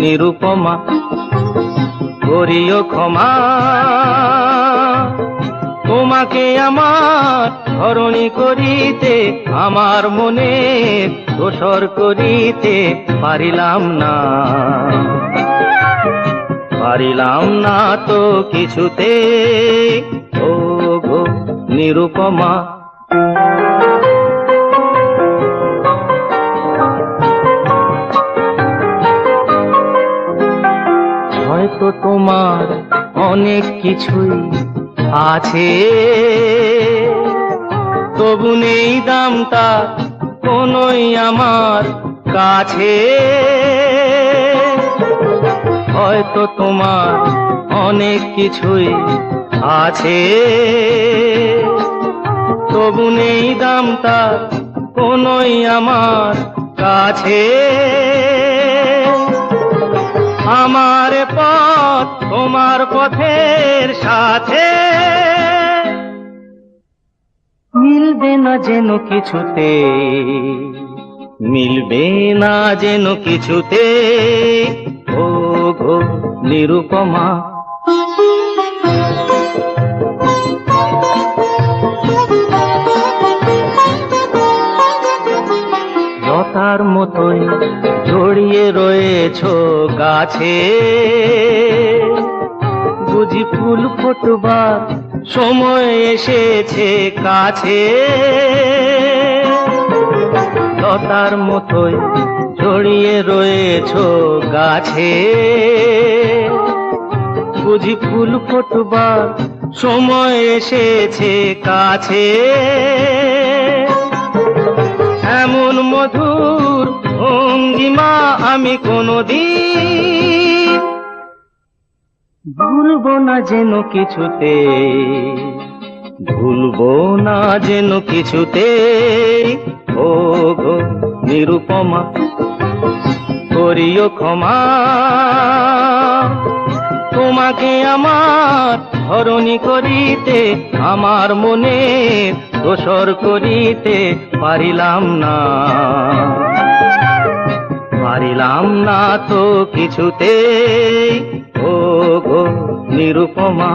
নিরুপমা করিও ক্ষমা। তোমাকে আমার ধরণী করিতে আমার মনে দোসর করিতে পারিলাম না, পারিলাম না তো কিছুতে ও গো নিরুপমা। হয়তো তোমার অনেক কিছুই আছে, তবু নেই দামটা কোনোই আমার কাছে। হয়তো তোমার অনেক কিছুই আছে, তবু নেই দামটা কোনোই আমার কাছে। আমার পথ তোমার পথের সাথে মিলবে না যেন কিছুতে, মিলবে না যেন কিছুতে ও গো নিরুপমা। লতার মতোই জড়িয়ে রয়েছো গাছে, বুঝি ফুল ফোটবার সময় এসেছে কাছে। লতার মতোই জড়িয়ে রয়েছো গাছে, বুঝি ফুল ফোটবার সময় এসেছে কাছে। এমন মধুর ভঙ্গিমা আমি কোনদিন ভুলবো না যেন কিছুতে, ভুলবো না যেন কিছুতে ও গো নিরুপমা করিও ক্ষমা। তোমাকে আমার ধরণী করিতে আমার মনে দোসর করিতে পারিলাম না, পারিলাম না তো কিছুতে ও গো নিরুপমা।